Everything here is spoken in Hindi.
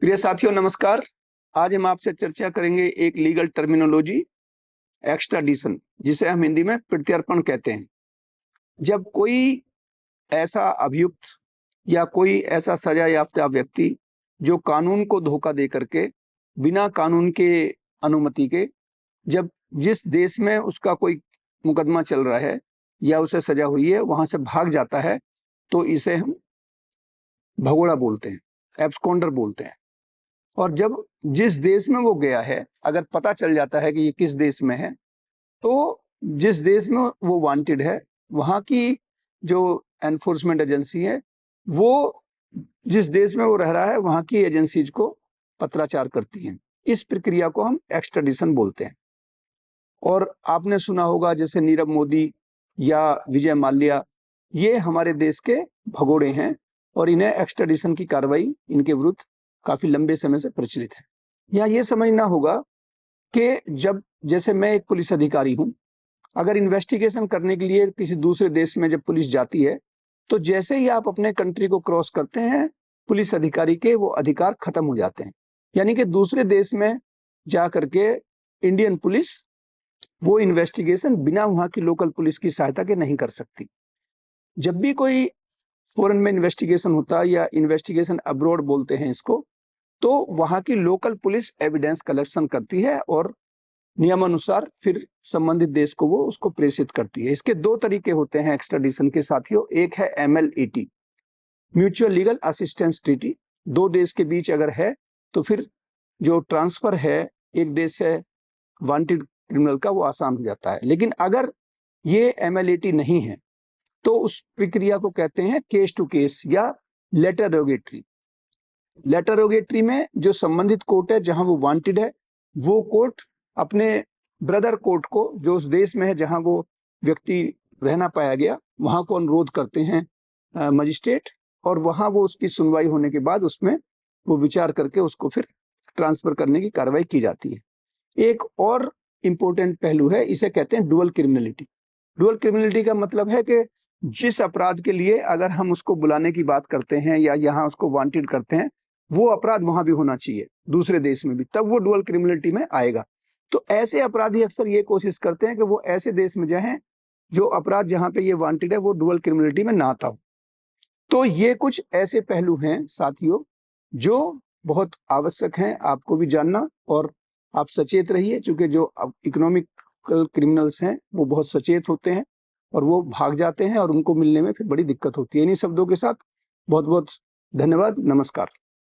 प्रिय साथियों नमस्कार। आज हम आपसे चर्चा करेंगे एक लीगल टर्मिनोलॉजी एक्स्ट्राडिशन, जिसे हम हिंदी में प्रत्यर्पण कहते हैं। जब कोई ऐसा अभियुक्त या कोई ऐसा सजा याफ्ता व्यक्ति जो कानून को धोखा दे करके बिना कानून के अनुमति के जब जिस देश में उसका कोई मुकदमा चल रहा है या उसे सजा हुई है वहां से भाग जाता है, तो इसे हम भगोड़ा बोलते हैं, एब्सकॉन्डर बोलते हैं। और जब जिस देश में वो गया है अगर पता चल जाता है कि ये किस देश में है, तो जिस देश में वो वांटेड है वहां की जो एनफोर्समेंट एजेंसी है वो जिस देश में वो रह रहा है वहां की एजेंसीज को पत्राचार करती हैं। इस प्रक्रिया को हम एक्स्ट्राडिशन बोलते हैं। और आपने सुना होगा जैसे नीरव मोदी या विजय माल्या, ये हमारे देश के भगोड़े हैं और इन्हें एक्स्ट्राडिशन की कार्रवाई इनके विरुद्ध काफी लंबे समय से प्रचलित है। यहाँ ये समझना होगा कि जब जैसे मैं एक पुलिस अधिकारी हूं, अगर इन्वेस्टिगेशन करने के लिए किसी दूसरे देश में जब पुलिस जाती है, तो जैसे ही आप अपने कंट्री को क्रॉस करते हैं, पुलिस अधिकारी के वो अधिकार खत्म हो जाते हैं। यानी कि दूसरे देश में जा करके इंडियन पुलिस वो इन्वेस्टिगेशन बिना वहां की लोकल पुलिस की सहायता के नहीं कर सकती। जब भी कोई फॉरेन में इन्वेस्टिगेशन होता है या इन्वेस्टिगेशन अब्रॉड बोलते हैं इसको, तो वहां की लोकल पुलिस एविडेंस कलेक्शन करती है और नियमानुसार फिर संबंधित देश को वो उसको प्रेषित करती है। इसके दो तरीके होते हैं एक्स्ट्राडिशन के साथियों। एक है MLAT, mutual legal assistance treaty. दो देश के बीच अगर है तो फिर जो ट्रांसफर है एक देश से वांटेड क्रिमिनल का वो आसान हो जाता है। लेकिन अगर ये MLAT नहीं है तो उस प्रक्रिया को कहते हैं केस टू केस या लेटर रोगेटरी। लेटर रोगेटरी में जो संबंधित कोर्ट है जहां वो वांटेड है, वो कोर्ट अपने ब्रदर कोर्ट को जो उस देश में है जहां वो व्यक्ति रहना पाया गया वहां को अनुरोध करते हैं मजिस्ट्रेट, और वहां वो उसकी सुनवाई होने के बाद उसमें वो विचार करके उसको फिर ट्रांसफर करने की कार्रवाई की जाती है। एक और इंपॉर्टेंट पहलू है, इसे कहते हैं डुअल क्रिमिनलिटी। डुअल क्रिमिनलिटी का मतलब है कि जिस अपराध के लिए अगर हम उसको बुलाने की बात करते हैं या यहाँ उसको वांटेड करते हैं, वो अपराध वहां भी होना चाहिए दूसरे देश में भी, तब वो डुअल क्रिमिनलिटी में आएगा। तो ऐसे अपराधी अक्सर ये कोशिश करते हैं कि वो ऐसे देश में जाएं जो अपराध जहां पे ये वांटेड है वो डुअल क्रिमिनलिटी में ना आता हो। तो ये कुछ ऐसे पहलू हैं साथियों जो बहुत आवश्यक हैं आपको भी जानना, और आप सचेत रहिए, क्योंकि जो इकोनॉमिकल क्रिमिनल्स हैं वो बहुत सचेत होते हैं और वो भाग जाते हैं और उनको मिलने में फिर बड़ी दिक्कत होती है। इन्हीं शब्दों के साथ बहुत बहुत धन्यवाद, नमस्कार।